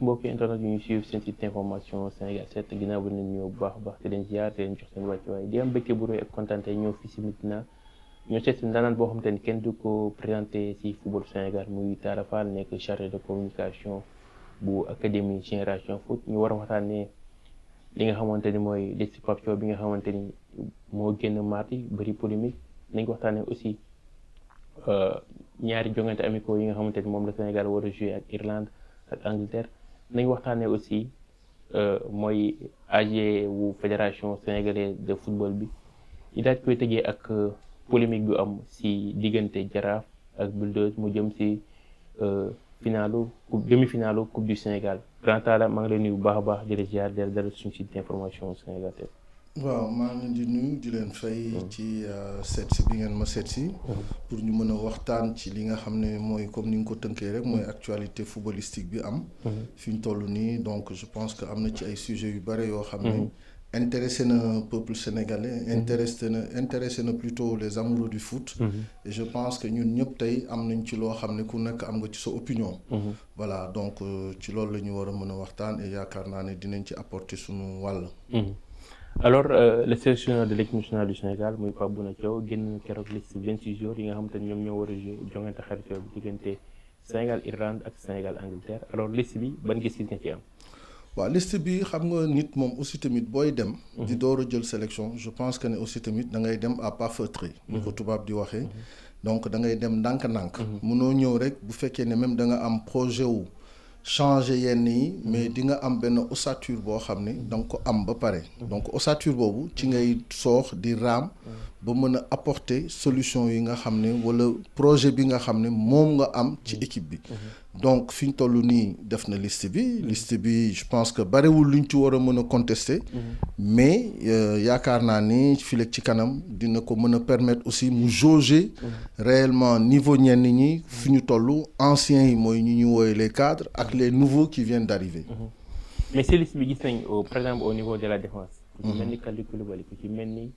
mbokki internet yu ñu suivre seen site information Sénégal 7 ginnaaw ba leen ñëw bu baax a baax te leen ziar te leen jox seen wàccuwaay di am mbégte bu rëy ak kontaan te ñëw fii si Médina ñoo seet si ndaanaan boo xam te ni kenn du ko présenté si football Sénégal muy Talla Fall nekk chargé de communication bu académie Génération Foot ñu war a waxtaanee li nga xamante ni mooy liste Pape Thiaw bi nga xamante ni moo génn mardi bëri polémique nañ ko waxtaanee aussi ñaari jongante amicaux yi nga xamante ni moom la Sénégal war a jouer ak Irlande ak Angleterre nañ waxtaanee aussi mooy AG wu fédération sénégalaise de football bi ñu daal koy tëjee ak polémique bu am si diggante Jaraaf ak Bulldozer mu jëm si demi-finalu coupe du Sénégal Grand Talla maa ngi lay nuyu bu baax a baax di la ziar di la dalal suñu site d'information Sénégal 7. waaw maa ngi leen di nuyu di leen fay ci seet si bi ngeen ma seet si pour ñu mën a waxtaan ci li nga xam ne mooy comme ni nga ko tënkee rek mooy actualité footballistique bi am fi ñu toll nii donc je pense que am na ci ay sujets yu bare yoo xam ne intéressé na peuple sénégalais intéressé na plutôt les amoureux du foot et je pense que ñun ñëpp tey am nañ ci loo xam ne ku nekk am nga ci sa opinion voilà donc ci loolu la ñu war a mën a waxtaan et yaakaar naa ne dinañ ci apporter suñu wàll. Alors le sélectionneur de l'équipe nationale du Sénégal muy Pape Bouna Thiaw génn keroog liste 26 joueurs yi nga xamante ni ñoom ñoo war a jouer jongante xaritoo bi diggante Sénégal Irlande ak Sénégal Angleterre alors liste bi ban gis-gis nga ci am. waaw liste bi xam nga nit moom aussi tamit booy dem. di door a jël sélection je pense que ne aussi tamit da ngay dem à pas feutré. ni ko tubaab di waxee. donc da ngay dem ndànk-ndànk. mënoo ñëw rek bu fekkee ne même da nga am projet wu. changer yenn yi mais di nga am benn ossature boo xam ne da nga ko am ba pare donc ossature boobu ci ngay soox di raam ba mën a apporter solution yi nga xam ne wala projet bi nga xam ne moom nga am ci équipe bi donc fi ñu toll nii def na liste bi je pense que bariwul luñ ci war a mën a contester mais yaakaar naa ni fii ci kanam dina ko mën a permettre aussi mu jauger réellement niveau ñenn ñi fi ñu toll anciens yi mooy ñu woowee les cadres ak les nouveaux qui viennent d'arriver. mais si liste bi gis nañ par exemple au niveau de la défense. ku ci mel ni Kalidou Koulibaly ku ci mel ni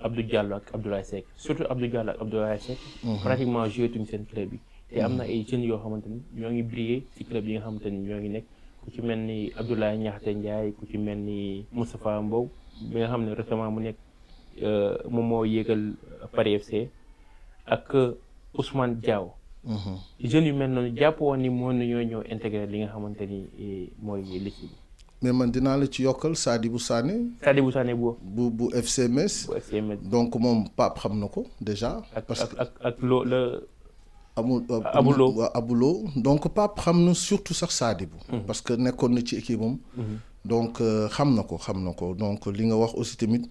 Abdou Diallo ak Abdoulaye Seck surtout Abdou Diallo ak Abdoulaye Seck. pratiquement joué tuñ seen club yi. te am na ay jeunes yoo xamante ni ñoo ngi briller ci club yi nga xamante ni ñoo ngi nekk ku ci mel ni Abdoulaye Niakhate Ndiaye ku ci mel ni Moustapha Mbow bi nga xam ne récemment mu nekk moom moo yéegal Paris FC ak Ousmane Diaw. jeunes yu mel noonu jàpp woon ni mën nañoo ñëw intégrer li nga xamante ni mooy liste bi. mais man dinaa la ci yokkal Sadibou Sané bu FC Metz. donc moom Pape xam na ko déjà. ak loo la. Aboulo donc Pape xam na surtout sax Sadibou parce que nekkoon na ci équipe am donc xam na ko donc li nga wax aussi tamit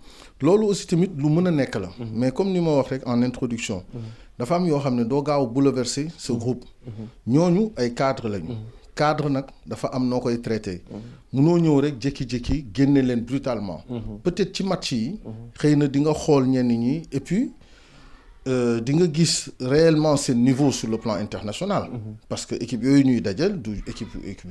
loolu aussi tamit lu mën a nekk la mais comme ni ma wax rek en introduction dafa am yoo xam ne doo gaaw bouleverser ce groupe ñooñu ay cadre lañu cadre nag dafa am noo koy traité munoo ñëw rek jékki-jékki génne leen brutalement peut-être ci match yi xëy na di nga xool ñenn ñi et puis di nga gis réellement seen niveau sur le plan international parce que équipe yooyu ñuy dajal du équipe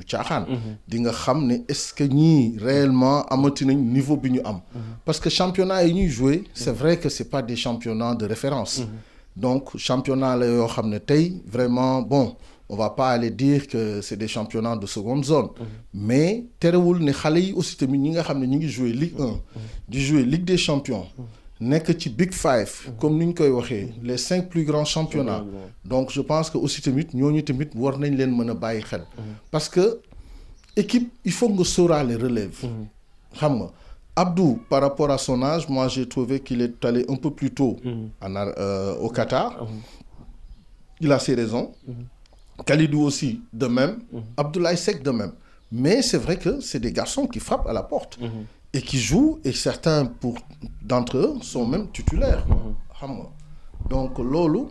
caaxaan di nga xam ne est-ce que ñii réellement amati nañ niveau bi ñu am parce que championnat yi ñuy jouer c'est vrai que c'est pas des championnats de référence donc championnat la yoo xam ne tey vraiment bon on va pas aller dire que c'est des championnats de seconde zone mais terewul ne xale yi aussi tamit ñi nga xam ne ñu ngi jouer Ligue 1 di jouer Ligue des champions nekk ci Big Five comme ni ñu koy waxee les 5 plus grands championnats donc je pense que aussi tamit ñooñu tamit war nañ leen mën a bàyyi xel parce que équipe il faut nga sóoraale relève xam nga Abdou par rapport à son âge moi j'ai trouvé qu'il est allé un peu plus tôt au Qatar il a ses raisons Kalidou aussi de même Abdoulaye Seck de même mais c'est vrai que c'est des garçons qui frappent à la porte et qui jouent et certains d'entre eux sont même titulaires xam nga donc loolu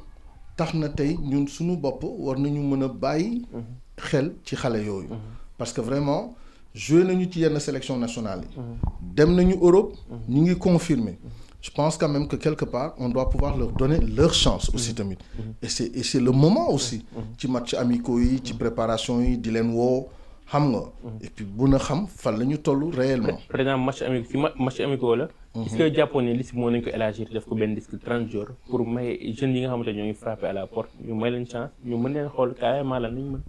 tax na tey ñun suñu bopp war nañu mën a bàyyi xel ci xale yooyu parce que vraiment joué nañu ci yenn sélection nationale yi dem nañu Europe ñu ngi confirmer je pense quand même que quelque part on doit pouvoir leur donner leur chance aussi tamit et c'est le moment aussi ci match amicaux yi ci préparation yi di leen woo xam nga et puis bu na xam fan la ñu toll réellement. par exemple match amicaux la. est-ce que jàppoon ne liste moo nañu ko élargir def ko benn liste 30 jours pour may jeunes yi nga xamante ne ñoo ngi frappé à la porte ñu may leen chance ñu mën leen xool carrément lan lañ mën.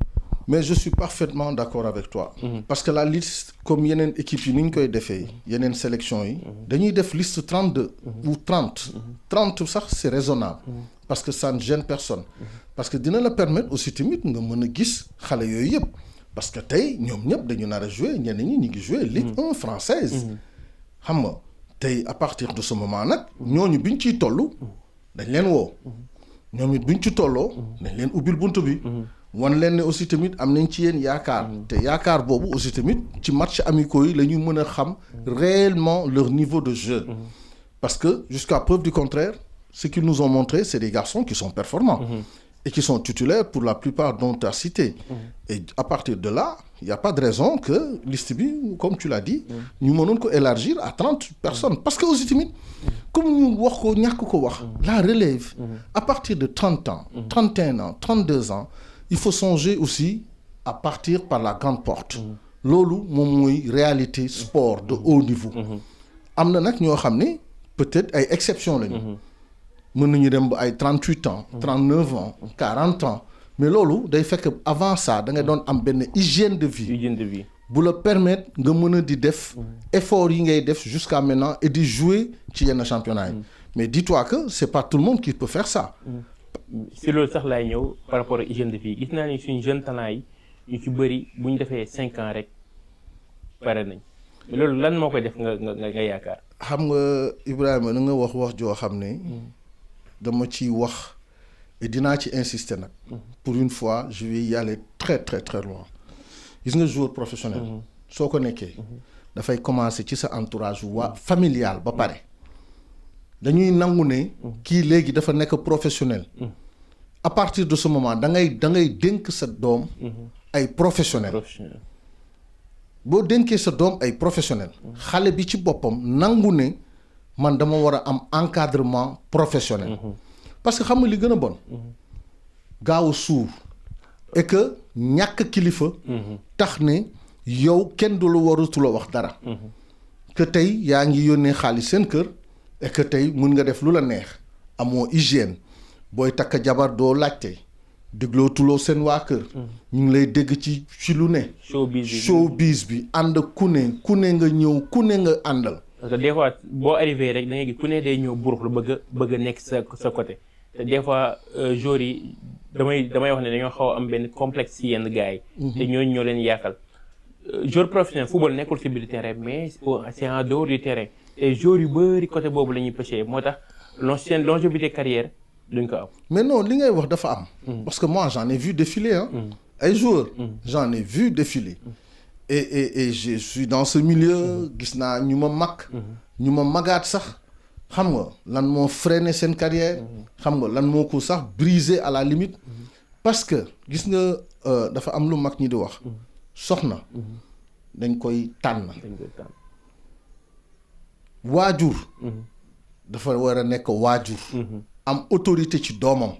mais je suis parfaitement d'accord avec toi. Parce que la liste comme yeneen équipe yi ni ñu koy defee yeneen sélection yi. dañuy def liste 32. ou 30. 30 sax c'est raisonnable. parce que ça ne gêne personne. parce que dina la permettre aussi tamit nga mën a gis xale yooyu yëpp. parce que tey ñoom ñëpp dañu nar a jouer ñenn ñi ñu ngi jouer Ligue 1 française. xam nga tey à partir de ce moment nag ñooñu biñ ciy toll dañ leen woo. ñoom it buñ ci tolloo. dañ leen ubbil bunt bi. wan leen ne aussi tamit am nañ ci yéen yaakaar. te yaakaar boobu aussi tamit ci match amicaux yi la ñu mën a xam réellement leur niveau de jeu. parce que jusqu'à preuve du contraire ce qu'ils nous ont montré c'est des garçons qui sont performants. et qui sont titulaires pour la plupart dont tu as cité. et à partir de là il y a pas de raison que liste bi comme tu l'as dit. ñu mënoon ko élargir à 30 personnes parce que aussi tamit comme ñu wax ko ñàkk ko wax. la relève. à partir de 30 ans. 31 ans 32 ans. il faut songer aussi à partir par la grande porte. loolu moom mooy réalité sport de haut niveau. am na nag ñoo xam ne peut-être ay exceptions lañu. mën nañu dem ba ay 38 ans. 39 ans 40 ans. mais loolu day fekk avant ça da nga doon am benn hygiène de vie. hygiène de vie. bu la permettre nga mën a di def. effort yi ngay def jusqu'à maintenant et di jouer ci yenn championnat yi. mais dis-toi que c'est pas tout le monde qui peut faire ça. si loolu sax laay ñëw par rapport ak hygiène de vie gis naa ni suñu jeune talent yi ñu ci bëri bu ñu defee 5 ans rek pare nañ mais loolu lan moo koy def nga yaakaar. xam nga Ibrahima na nga wax joo xam ne. dama ciy wax et dinaa ci insister nag. pour une fois je vais y aller très très très loin. gis nga joueur professionnel. soo ko nekkee. dafay commencer ci sa entourage familial ba pare. dañuy nangu ne. kii léegi dafa nekk professionnel. à partir de ce moment da ngay dénk sa doom. ay professionnel. boo dénkee sa doom ay professionnel. xale bi ci boppam nangu ne man dama war a am encadrement professionnel. parce que xam nga li gën a bon. gaaw a suur. et que ñàkk kilifa. tax ne yow kenn du la warutula wax dara. que tey yaa ngi yónnee xaalis seen kër. et que tey mun nga def lu la neex amoo hygiène booy takk jabar doo laajte dégloo tuloo seen waa kër. ñu ngi lay dégg ci lu ne. showbiz bi ànd ku ne nga ñëw ku ne nga àndal. parce que des fois boo arrivé rek da ngay gis ku ne day ñëw burux la bëgg a nekk sa côté te des fois joueurs yi damay wax ne dañoo xaw a am benn complexe ci yenn gars yi. te ñooñu ñoo leen yaakal. joueur professionnel football nekkul ci biir terrain mais c'est en dehors du terrain. te joueurs yu bëri côté boobu la ñuy pêché moo tax seen longévité carrière duñ ko am. mais non li ngay wax dafa am. parce que moi j'en ai vu défiler ay joueurs. j'en ai vu défiler. et je suis dans ce milieu gis naa ñu ma mag. ñu ma magaat sax xam nga lan moo freiné seen carrière. xam nga lan moo ko sax brisé à la limite. parce que gis nga dafa am lu mag ñi di wax. soxna. dañ koy tànn. waajur. dafa war a nekk waajur. am autorité ci doomam.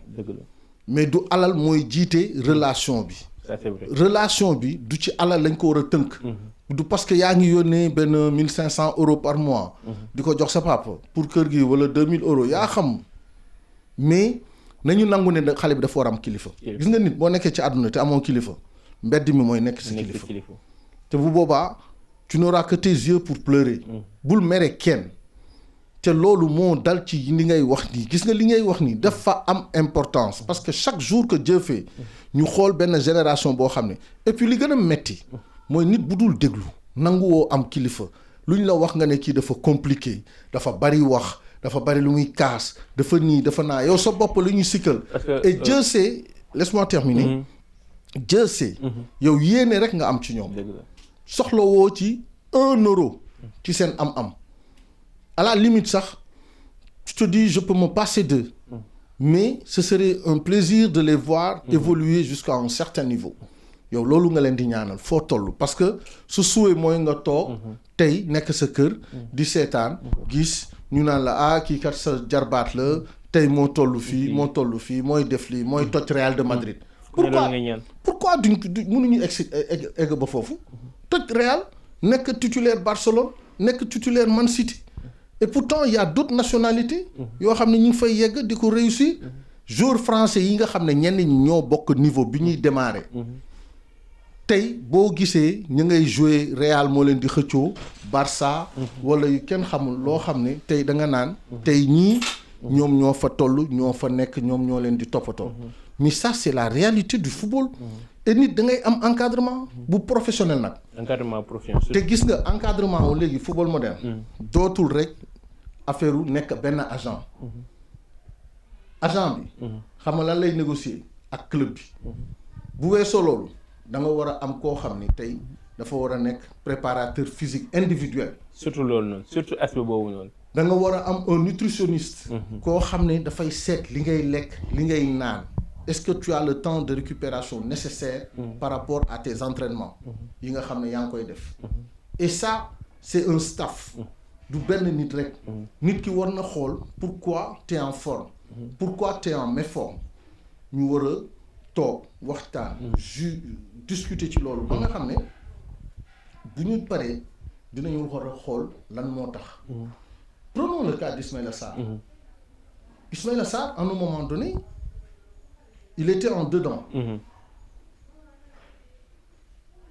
mais du alal mooy jiite relation bi. ça c'est vrai. relation bi du ci alal lañ ko war a tënk. du parce que yaa ngi yónnee benn 1500 euros par mois. di ko jox sa papa pour kër gi wala 2000 euros yaa xam. mais nañu nangu ne xale bi dafa war a am kilifa. gis nga nit boo nekkee ci àdduna te amoo kilifa mbedd mi mooy nekk si kilifa. te bu boobaa tu n'auras que tes yeux pour pleurer. bul mere kenn. te loolu moo dal ci li ngay wax nii gis nga li ngay wax nii dafa am importance parce que chaque jour que Dieu fait ñu xool benn génération boo xam ne et puis li gën a metti mooy nit bu dul déglu nanguwoo am kilifa lu ñu la wax nga ne kii dafa compliqué dafa bari wax dafa bari lu muy kaas dafa nii dafa naa yow sa bopp lu ñuy sikkal et Dieu sait laisse-moi terminer Dieu sait yow yéene rek nga am ci ñoom soxlawoo ci 1 euro ci seen am-am à la limite sax je te dis je peux me passer d'eux mais ce serait un plaisir de les voir évoluer jusqu'à un certain niveau yow loolu nga leen di ñaanal foo toll parce que su suwee mooy nga toog tey nekk sa kër di seetaan gis ñu naan la kii kat sa jarbaat la tey moo toll fii mooy def lii mooy toj Real de Madrid pourquoi duñ mënuñu egg ba foofu toj Real nekk titulaire Barcelone nekk titulaire Man City et pourtant il y a d'autres nationalités yoo xam ne ñu ngi fay yegg di ko réussir joueurs français yi nga xam ne ñenn ñi ñoo bokk niveau bi ñuy démarrer tey boo gisee ñu ngay jouer Real moo leen di xëccoo Barça wala yu kenn xamul loo xam ne tey da nga naan tey ñii ñoom ñoo fa toll ñoo fa nekk ñoom ñoo leen di toppatoo mais ça c'est la réalité du football et nit da ngay am encadrement bu professionnel nag encadrement professionnel te gis nga encadrement wu léegi football moderne dootul rek affaire u nekk benn agent bi xam nga lan lay négocier ak club bi bu weesoo loolu da nga war a am koo xam ni tey dafa war a nekk préparateur physique individuel surtout loolu noonu surtout aspect boobu noonu da nga war a am un nutritionniste koo xam ne dafay seet li ngay lekk li ngay naan est-ce que tu as le temps de récupération nécessaire par rapport à tes entraînements yi nga xam ne yaa ngi koy def et ça c'est un staff du benn nit rek nit ki war na xool pourquoi tu es en forme pourquoi tu es en méforme ñu war a toog waxtaan discuter ci loolu ba nga xam ne bu ñu paree dinañu war a xool lan moo tax prenons le cas d'Ismaïla Sarr Ismaïla Sarr à un moment donné il était en dedans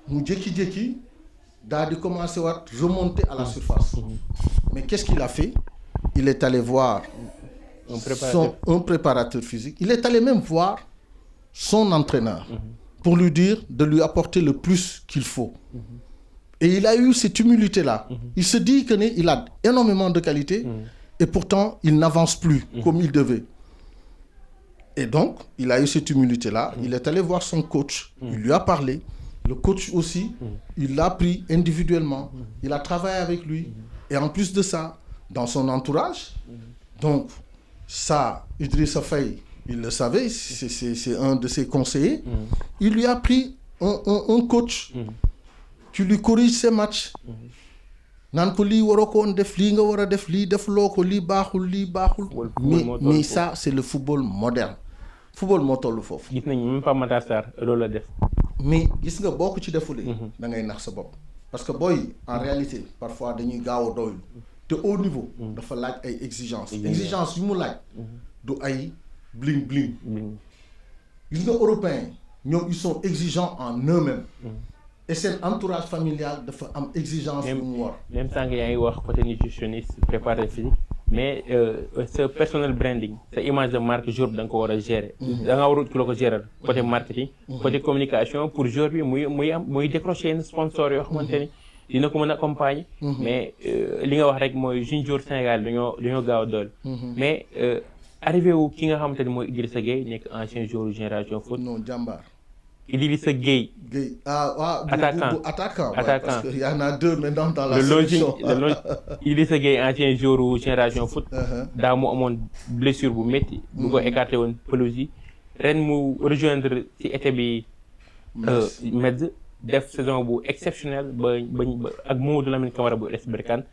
mu jékki-jékki daal di commencer waat remonter à la surface mais qu'est-ce qu'il a fait il est allé voir un préparateur physique il est allé même voir son entraîneur pour lui dire de lui apporter le plus qu'il faut et il a eu cette humilité-là il se dit que il a énormément de qualité et pourtant il n'avance plus comme il devait et donc il a eu cette humilité-là il est allé voir son coach il lui a parlé le coach aussi il l'a pris individuellement il a travaillé avec lui et en plus de ça dans son entourage donc ça Idrissa Faye il le savait c'est un de ses conseillers il lui a pris un coach qui lui corrige ses matchs naan ko lii waroo ko woon def lii nga war a def lii def loo ko lii baaxul mais ça c'est le football moderne football moo toll foofu gis nañu même pas Matar Sarr loolu la def mais gis nga boo ko ci defulee da ngay nax sa bopp parce que booy en réalité parfois dañuy gaaw a doylu te au niveau dafa laaj ay exigences yu mu laaj du ay bling bling gis nga européens ñoom ils sont exigeants en eux-mêmes et seen entourage familial dafa am exigence bu mu war même sànq yaa ngi wax côté nutritionniste préparateur physique mais sa personal branding sa image de marque jour bi da nga ko war a gérer da nga war ku la ko gérer côté marketing côté communication pour jour bi muy décrocher yenn sponsor yoo xamante ni dina ko mën a accompagner mais li nga wax rek mooy jeune joueur Sénégal dañoo gaaw a dool mais arrivé wu ki nga xamante ni mooy Idrissa Gueye nekk ancien joueur génération foot non jàmbaar Idrissa Gueye attaquant parce que y en a deux maintenant dans la sélection Idrissa Gueye ancien joueur génération foot daa mu amoon blessure bu métti bu ko écarté woon pelouse yi ren mu rejoindre ci été bi Metz def saison bu exceptionnelle ba ak Mamadou Lamine Camara bu RS Berkane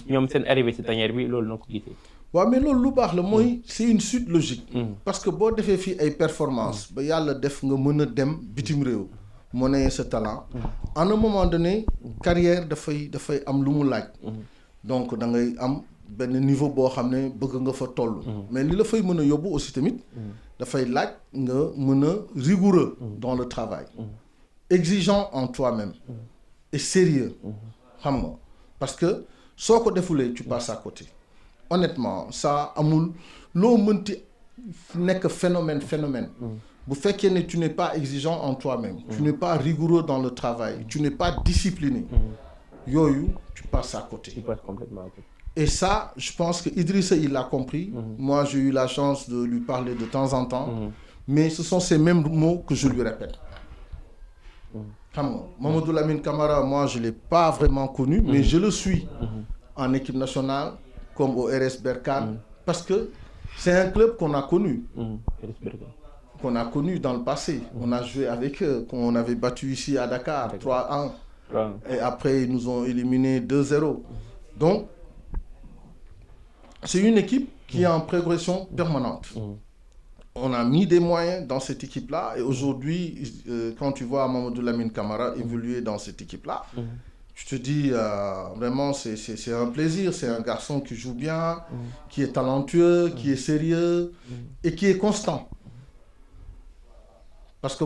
ñoom seen arrivé ci tanière bi loolu na ko gisee waaw mais loolu lu baax la mooy c'est une suite logique parce que boo defee fii ay performance ba yàlla def nga mën a dem bitim réew monnayer sa talent à un moment donné carrière dafay am lu mu laaj donc da ngay am benn niveau boo xam ne bëgg nga fa toll mais li la fay mën a yóbbu aussi tamit dafay laaj nga mën a rigoureux dans le travail exigeant en toi-même et sérieux xam nga parce que soo ko defulee tu passes à côté honnêtement ça amul loo mënti nekk phénomène bu fekkee ne tu n'es pas exigeant en toi-même tu n'es pas rigoureux dans le travail tu n'es pas discipliné yooyu tu passes à côté complètement à côté et ça je pense que Idrissa il l'a compris moi j'ai eu la chance de lui parler de temps en temps mais ce sont ces mêmes mots que je lui répète xam nga Mamadou Lamine Camara moi je l'ai pas vraiment connu mais je le suis en équipe nationale comme au RS Berkane parce que c'est un club qu'on a connu dans le passé on a joué avec eux qu'on avait battu ici à Dakar 3-1 et après ils nous ont éliminé 2-0 donc c'est une équipe qui est en progression permanente on a mis des moyens dans cette équipe-là et aujourd'hui quand tu vois Mamadou Lamine Camara évoluer dans cette équipe-là je te dis vraiment c'est un plaisir c'est un garçon qui joue bien qui est talentueux qui est sérieux et qui est constant Parce que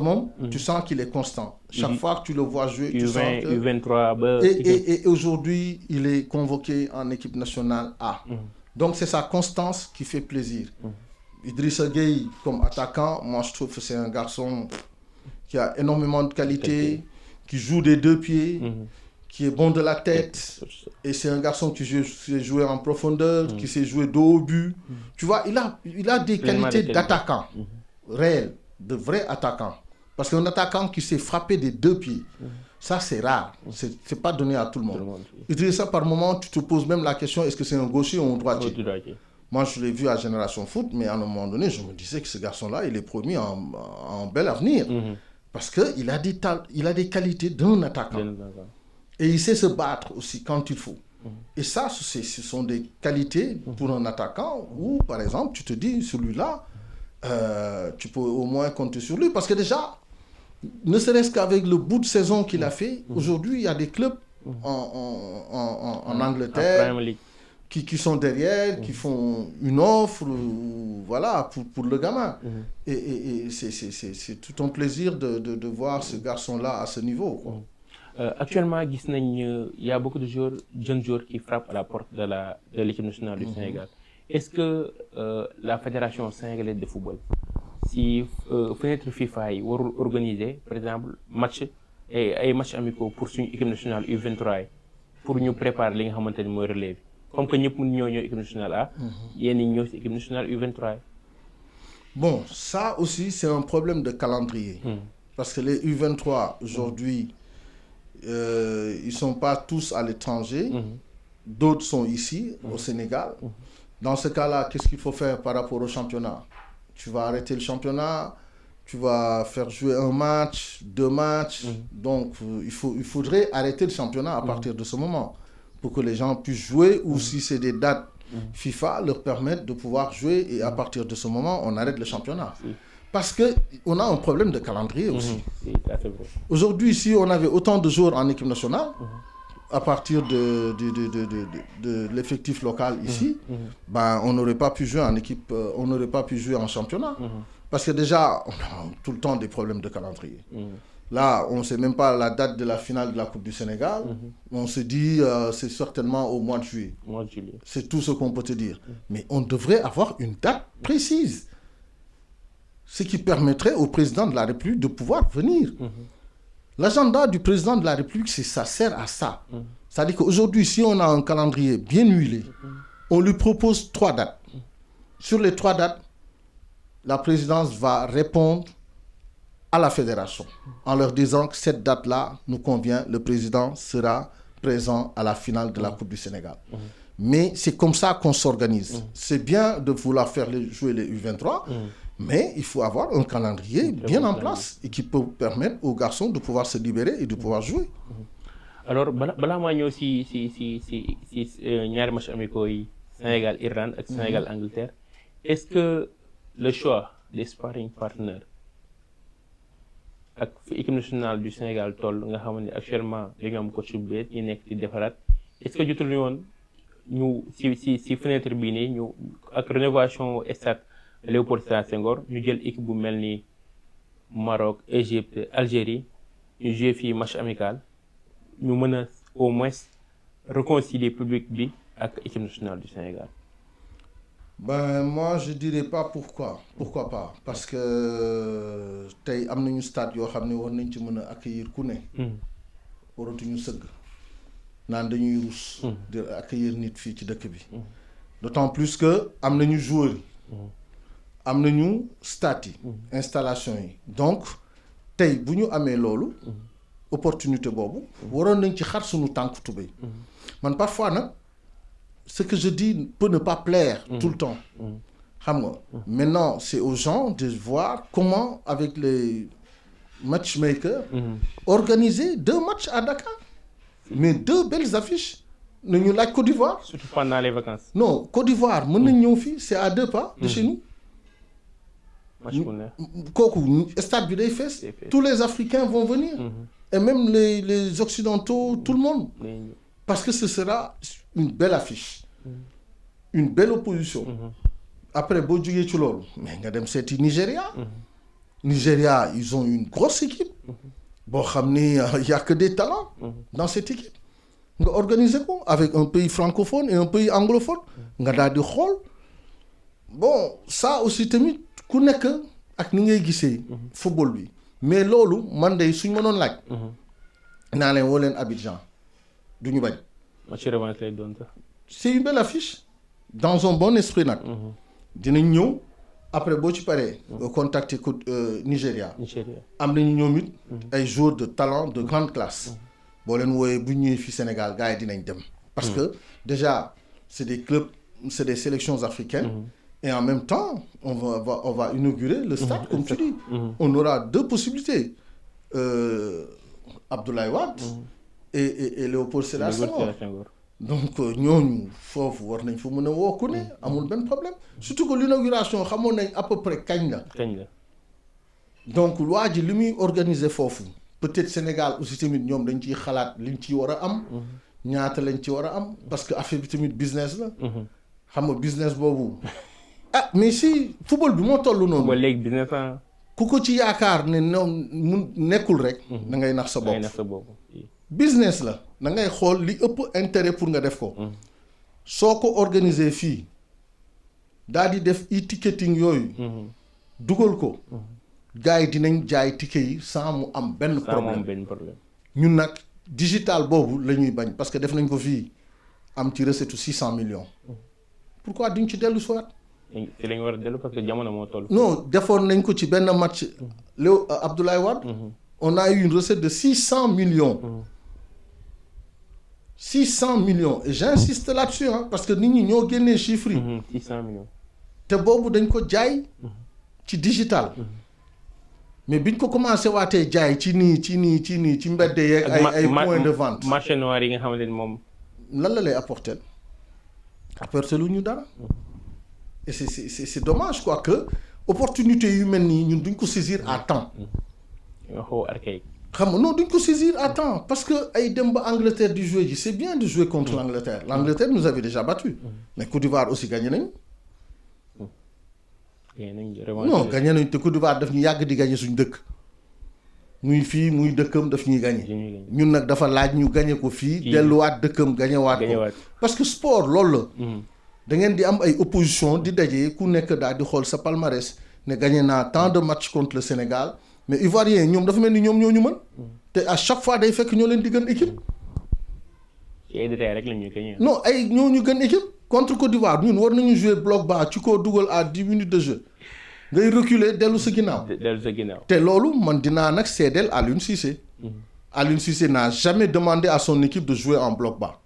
tu sens qu'il est constant. Chaque fois que tu le vois jouer, tu sens que... U23, Et aujourd'hui, il est convoqué en équipe nationale A. Donc, c'est sa constance qui fait plaisir. Idrissa Gueye, comme attaquant, moi, je trouve que c'est un garçon qui a énormément de qualité, qui joue des deux pieds, qui est bon de la tête. Et c'est un garçon qui sait jouer en profondeur, qui sait jouer dos au but. Tu vois, il a des qualités d'attaquant réel, de vrai attaquant. Parce qu'un attaquant qui sait frapper des deux pieds, ça c'est rare. C'est pas donné à tout le monde. Idrissa, par moment, tu te poses même la question, est-ce que c'est un gaucher ou un droitier? Moi, je l'ai vu à Génération Foot, mais à un moment donné, je me disais que ce garçon-là, il est promis en bel avenir. Parce qu'il a des qualités d'un attaquant. Et il sait se battre aussi quand il faut. Et ça, ce sont des qualités pour un attaquant où, par exemple, tu te dis, celui-là, tu peux au moins compter sur lui. Parce que déjà, ne serait-ce qu'avec le bout de saison qu'il a fait, aujourd'hui, il y a des clubs en Angleterre qui sont derrière, qui font une offre voilà, pour le gamin. Et c'est tout un plaisir de voir ce garçon-là à ce niveau, quoi. Actuellement, il y a beaucoup de jeunes joueurs qui frappent à la porte de l'équipe nationale du Sénégal. Est-ce que la Fédération sénégalaise de football, si fenêtre FIFA yi warul organiser par exemple ay matchs amicaux pour suñu équipe nationale U23 pour ñu préparer li nga xamante ni mooy relève comme que ñëpp ñoo équipe nationale A. yéen ñi ñëw si équipe nationale U23. Bon, ça aussi c'est un problème de calendrier. Parce que les U23 aujourd'hui, ils sont pas tous à l'étranger. D'autres sont ici au Sénégal. Dans ce cas-là, qu'est-ce qu'il faut faire par rapport au championnat? Tu vas arrêter le championnat, tu vas faire jouer un match, 2 matchs. Donc, il faudrait arrêter le championnat à partir de ce moment pour que les gens puissent jouer ou si c'est des dates FIFA, leur permettre de pouvoir jouer et à partir de ce moment, on arrête le championnat. Parce qu'on a un problème de calendrier aussi. Aujourd'hui, si on avait autant de joueurs en équipe nationale, à partir de l'effectif local ici, ben, on n'aurait pas pu jouer en équipe, on n'aurait pas pu jouer en championnat. Parce que déjà, on a tout le temps des problèmes de calendrier. Là, on ne sait même pas la date de la finale de la Coupe du Sénégal. On se dit, c'est certainement au mois de juillet. C'est tout ce qu'on peut te dire. Mais on devrait avoir une date précise. Ce qui permettrait au président de la République de pouvoir venir. L'agenda du président de la République, ça sert à ça. C'est-à-dire qu'aujourd'hui, si on a un calendrier bien huilé, on lui propose 3 dates. Sur les 3 dates, la présidence va répondre à la fédération en leur disant que cette date-là nous convient, le président sera présent à la finale de la Coupe du Sénégal. Mais c'est comme ça qu'on s'organise. C'est bien de vouloir faire jouer les U23, mais il faut avoir un calendrier bien en place et qui peut permettre aux garçons de pouvoir se libérer et de pouvoir jouer. Alors, balaa maa ñëw si ñaari match amicaux yi Sénégal-Irlande ak Sénégal-Angleterre, est-ce que le choix des sparring partners ak fi équipe nationale du Sénégal toll nga xamante ne actuellement li nga am coach bu bees ñi nekk di defaraat est-ce que jotul woon ñu si fenêtre bii nii ñu ak rénovation stade Léopold Sédar Senghor ñu jël équipe bu mel ni Maroc, Égypte, Algérie ñu joué fii match amical ñu mën a au moins réconcilier public bi ak équipe nationale du Sénégal. Ben moi je dirais pas pourquoi. Pourquoi pas? Parce que tey am nañu stade yoo xam ne war nañ ci mën a accueillir ku ne. waratuñu sëgg naan dañuy rus. di accueillir nit fii ci dëkk bi. D'autant plus que am nañu joueurs yi. am nañu stade yi. installation yi. Donc tey bu ñu amee loolu. opportunité boobu. waroon nañ ci xar suñu tànk tubéy. Man parfois nag. Ce que je dis peut ne pas plaire tout le temps. Maintenant, c'est aux gens de voir comment, avec les matchmakers, organiser 2 matchs à Dakar. Mais 2 belles affiches. Nous la Côte d'Ivoire. Surtout pendant les vacances. Non, Côte d'Ivoire, c'est à 2 pas de chez nous. Stade du Fès, tous les Africains vont venir. Et même les Occidentaux, tout le monde. Parce que ce sera une belle affiche, une belle opposition. Après, mais nga dem seeti Nigeria, Nigeria, ils ont une grosse équipe. Bon, il n'y a que des talents dans cette équipe. On va organiser quoi avec un pays francophone et un pays anglophone. On va dire bon, ça aussi, tamit ku nekk ak ni ngay gisee football bi. Mais loolu man de suñ ma doon laaj. naa leen woo leen Abidjan du ñu bañ. match revanche lay doon sax. C'est une belle affiche. Dans un bon esprit nag. dinañ ñëw après boo ci paree. contacter Nigeria. am nañu ñoom it. ay joueurs de talent de grande classe. boo leen wooyee bu ñëwee fii Sénégal gars yi dinañ dem. parce que déjà c'est des clubs c'est des sélections africaines. Et en même temps on va inaugurer le stade comme tu dis. On aura deux possibilités. Abdoulaye Wade. et Léopold Sédar Senghor. Donc ñooñu foofu war nañ fa mën a woo ku ne amul benn problème surtout que l'inauguration xamoon nañ à peu près kañ la. donc waa ji li muy organiser foofu peut-être Sénégal aussi tamit ñoom dañ ciy xalaat liñ ci war a am. ñaata lañ ci war a am parce que affaire bi tamit business la. xam nga business boobu. ah mais si football bi moo toll noonu. ba léegi business la. ku ko ci yaakaar ne noonu mun nekkul rek. da ngay nax sa bopp. business la da ngay xool li ëpp intérêt pour nga def ko. soo ko organiser fii daal di def e-ticketing yooyu. dugal ko. gars yi dinañ jaay ticket yi sans mu am benn problème. ñun nag digital boobu la ñuy bañ parce que def nañ ko fii am ci recette 600 millions. pourquoi duñ ci dellu soit. ci lañ war a dellu parce que jamono moo toll. non defoon nañ ko ci benn match. Abdoulaye Wade. on a eu une recette de 600 millions. 600 millions et j'insiste là-dessus parce que nit ñi ñoo génnee chiffres yi. 600 millions. te boobu dañ ko jaay. ci digital. mais biñ ko commencé waatee jaay ci mbedd yeeg ay points de vente. marché noir yi nga xamante ni moom. lan la lay apporter lu ñu dara. et c'est dommage quoi que opportunité yu mel nii ñun duñ ko saisir à temps. nga xaw archaïque. xam nga non duñ ko saisir à temps parce que ay dem ba Angleterre di jouer ji c'est bien de jouer contre l'Angleterre. L'Angleterre nous avait déjà battu. mais Côte d'Ivoire aussi gagné nañ. non gagné nañ te Côte d'Ivoire daf ñu yàgg di gagné suñu dëkk. muy fii muy dëkkam daf ñuy gagné. ñun nag dafa laaj ñu gagné ko fii. delluwaat dëkkam gagné waat ko. parce que sport loolu la. da ngeen di am ay opposition di daje ku nekk daal di xool sa palmarès ne gagné naa tant de matchs contre le Sénégal. mais Ivoiriens ñoom dafa mel ni ñoom ñoo ñu mën. te à chaque fois day fekk ñoo leen di gën équipe. ay détails rek la ñuy gagné. non ay ñoo ñu gën équipe. contre Côte d'Ivoire ñun war nañu jouer bloc bas ci ko dugal à 10 minutes de jeu. ngay reculer dellu sa ginnaaw. te loolu man dinaa nag seedeel Aliou Cissé. Aliou Cissé n'a jamais demandé à son équipe de jouer en bloc bas.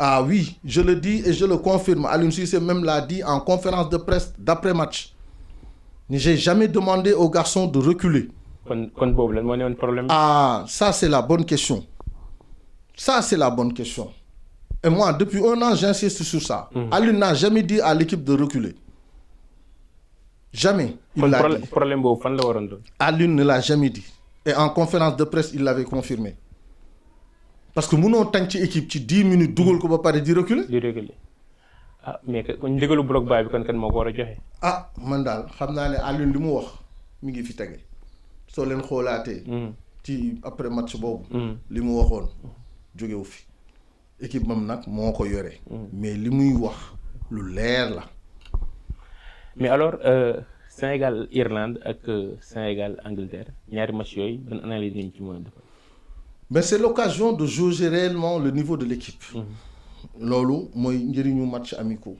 Ah oui je le dis et je le confirme Aliou Cissé même l'a dit en conférence de presse d'après-match. J'ai jamais demandé aux garçons de reculer. kon boobu lan moo ne woon problème. Ah ça c'est la bonne question. Ça c'est la bonne question. Et moi depuis un an j'insiste sur ça. Aliou n'a jamais dit à l'équipe de reculer. Jamais. Il l'a dit. Problème boobu fan la waroon doon. Aliou ne l'a jamais dit. Et en conférence de presse il l'avait confirmé. parce que mënoo tànn ci équipe ci 10 minutes dugal ko ba pare di reculer. Ah mais kon ndigalu bloc bas bi kon kan moo ko war a joxe. Ah man daal xam naa ne Aliou li mu wax mi ngi fi tege soo leen xoolaatee. ci après match boobu. li mu waxoon jógewu fi équipe mam nag moo ko yore. mais li muy wax lu leer la. mais alors Sénégal Irlande ak Sénégal Angleterre ñaari match yooyu ban analyse ngeen ci mën a defal. Mais c'est l'occasion de jauger réellement le niveau de l'équipe. loolu mooy njëriñu match amicaux.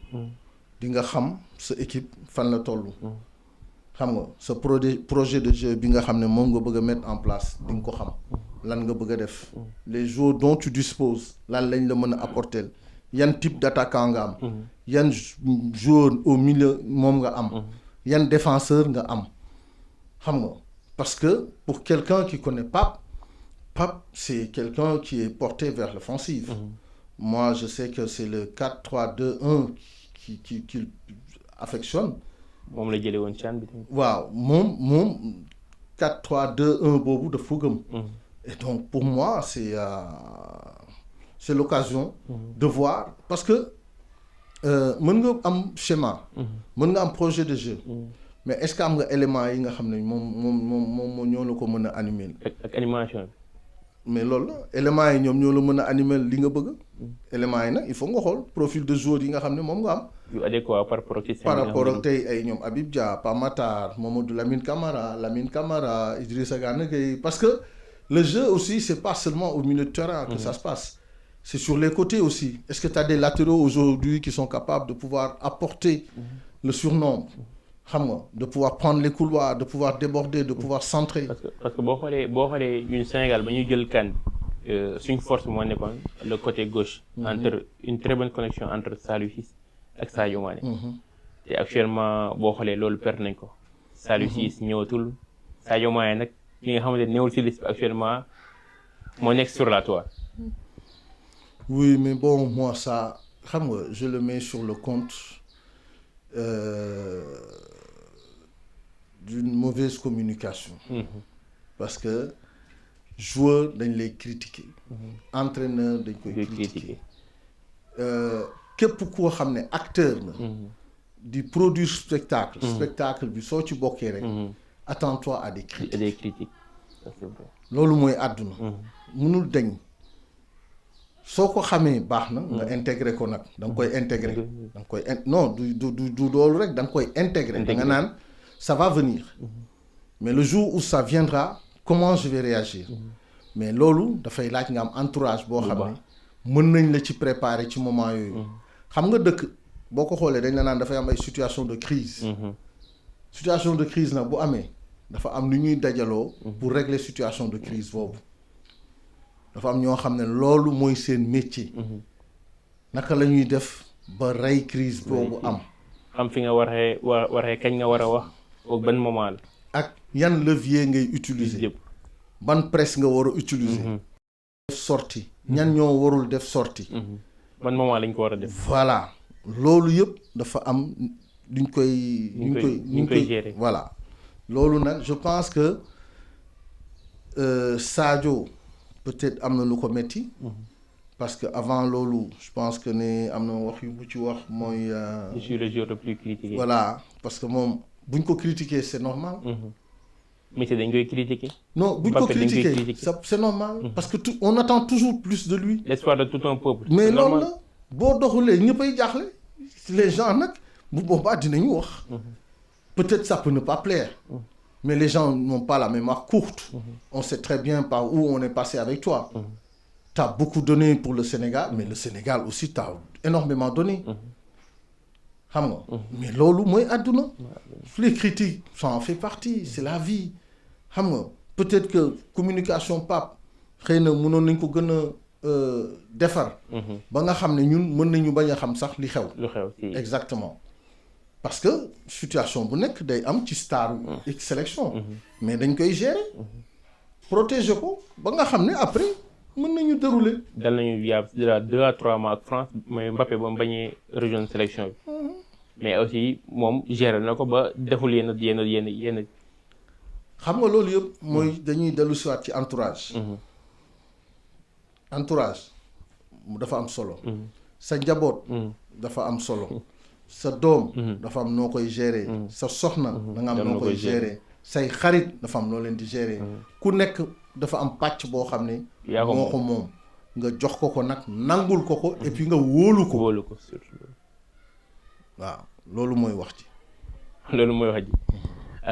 di nga xam sa équipe fan la toll. xam nga sa projet de jeu bi nga xam ne moom nga bëgg a mettre en place di nga ko xam. lan nga bëgg a def. les joueurs dont tu disposes lan lañ la mën a apporter yan type d'attaquant nga am. yan joueur au milieu moom nga am. yan défenseur nga am. xam nga parce que pour quelqu'un qui connaît Pape, c'est quelqu'un qui est porté vers l'offensive. Moi, je sais que c'est le 4-3-2-1 qu'il affectionne. moom la jëlee woon CHAN bi tamit. waaw moom 4-3-2-1 boobu dafa gëm. Et donc pour moi c'est l'occasion de voir parce que mën nga am schéma. mën nga am projet de jeu. mais est-ce que am nga élément yi nga xam ne moom ñoo la ko mën a animer. ak animation bi. mais loolu la éléments yi ñoom ñoo la mën a animer li nga bëgg. éléments yi nag il faut nga xool profil de joueur yi nga xam ne moom nga am. yu adéquat par rapport ak tey ay ñoom Habib Dia Pa Matar Mamadou Lamine Camara Idrissa Gana Gueye parce que le jeu aussi c'est pas seulement au milieu de terrain que ça se passe. C'est sur les côtés aussi. Est-ce que tu as des latéraux aujourd'hui qui sont capables de pouvoir apporter le surnombre, de pouvoir prendre les couloirs, de pouvoir déborder, de pouvoir centrer. Parce que boo xoolee ñun Sénégal ba ñuy jël CAN suñ force moo nekkoon le côté gauche. entre une très bonne connexion entre Saliou Ciss ak Sadio Mané. te actuellement boo xoolee loolu perte nañ ko. Saliou Ciss ñëwatul Sadio Mané nag ki nga xamante ne ñëwul ci liste bi actuellement moo nekk sur la toile. Oui, mais bon, moi, ça, je le mets sur le compte d'une mauvaise communication. Parce que joueurs, dañ lay critiquer. Entraîneur, dañ koy critiquer. Képp koo xam ne acteur la. di produire spectacle. Spectacle bi soo ci bokkee rek. Attends-toi à des critiques. Des critiques. loolu mooy àdduna. mënul dañ. soo ko xamee baax na nga intégrer ko nag da nga koy intégrer da nga koy non du loolu rek da nga koy intégrer da nga naan ça va venir mais le jour où ça viendra comment je vais réagir mais loolu dafay laaj nga am entourage boo xam ne mën nañ la ci préparer ci moment yooyu xam nga dëkk boo ko xoolee dañ la naan dafay am ay situation de crise situation de crise nag bu amee dafa am lu ñuy dajaloo pour régler situation de crise boobu dafa am ñoo xam ne loolu mooy seen métier. naka la ñuy def ba rey crise boobu am. xam fi nga waree kañ nga war a wax ak ban moment la. ak yan levier ngay utiliser. ban presse nga war a utiliser. def sortie ñan ñoo warul def sortie. ban moment lañ ko war a def. voilà loolu yëpp dafa am duñ koy gérer. voilà loolu nag je pense que Sadio. peut-être am na lu ko metti parce que avant loolu je pense que ne am na wax yu bu ci wax mooy. je suis le joueur le plus critiqué. voilà parce que moom buñ ko critiquer c'est normal. mais dañ koy critiquer. non buñ ko critiquer c'est normal. parce que on attend toujours plus de lui. l'espoir de tout un peuple. mais loolu la boo doxulee ñëppay jaaxle les gens nag bu boobaa dinañu wax. peut-être ça peut ne pas plaire. Mais les gens n'ont pas la mémoire courte. On sait très bien par où on est passé avec toi. Tu as beaucoup donné pour le Sénégal, mais le Sénégal aussi t'a énormément donné. Mais loolu mooy àdduna. Les critiques, ça en fait partie, c'est la vie. Peut-être que communication Pape xëy na mënoon nañ ko gën a defar. ba nga xam ne ñun mën nañu bañ a xam sax li xew. Exactement. parce que situation bu nekk day am ci star sélection mais dañ koy gérer protéger ko ba nga xam ne après mën nañu dérouler. dal nañu yàlla 2 à 3 mois ak France mooy Mbappé ba mu bañee rejoindre sélection bi. mais aussi moom gérer na ko ba deful yenn. xam nga loolu yëpp mooy dañuy dellu siwaat ci entourage. entourage dafa am solo. sa njaboot. dafa am solo. sa doom dafa am noo koy gérer. sa soxna da nga am noo koy gérer. say xarit dafa am noo leen di gérer. ku nekk dafa am pàcc boo xam ne moo ko moom nga jox ko nag nangul ko et puis nga wóolu ko surtout waaw loolu mooy wax ji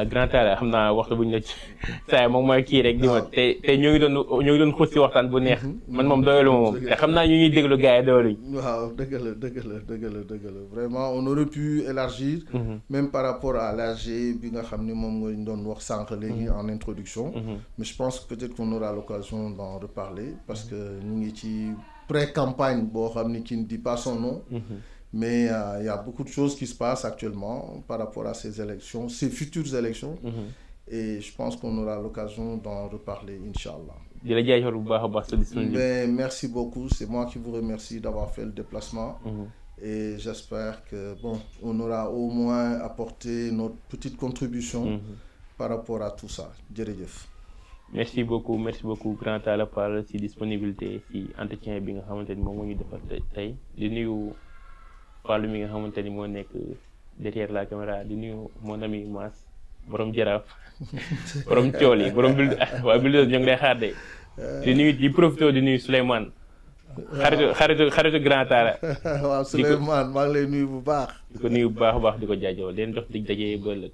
grand tala xam naa waxtu buñ la ci saa moom mooy kii rek di ma te ñoo ngi doon xuus si waxtaan bu neex man moom doyalu ma moom te xam naa ñu ñuy déglu gars yi doyaluñ waaw dëgg la vraiment on aurait pu élargir même par rapport à l'AG bi nga xam ni moom nga doon wax sànq léegi en introduction mais je pense que peut-être qu'on aura l'occasion d'en reparler parce que ñu ngi ci pré-campagne boo xam ni qui ne dit pas son nom mais il y a beaucoup de choses qui se passent actuellement par rapport à ces élections, ces futures élections. Et je pense qu'on aura l'occasion d'en reparler, Inch'Allah. Mais merci beaucoup. C'est moi qui vous remercie d'avoir fait le déplacement. Et j'espère que, on aura au moins apporté notre petite contribution par rapport à tout ça. Djerejef. Merci beaucoup, Grand Talla, par la disponibilité, si entretien bi nga xamanteni mom mo ñu defal tay di nuyu Fallou mi nga xamante ni moo nekk derrière la caméra di nuyu mon ami Mass borom jaraaf borom cool yi borom waa Bulldozer ñoo ngi lay xaar de di nuyu di profité di nuyu Souleymane xaritu grand Talla. waaw Souleymane maa ngi lay nuyu bu baax. di ko nuyu bu baax a baax di ko jaajëfal leen jox dig daje ba ëllëg.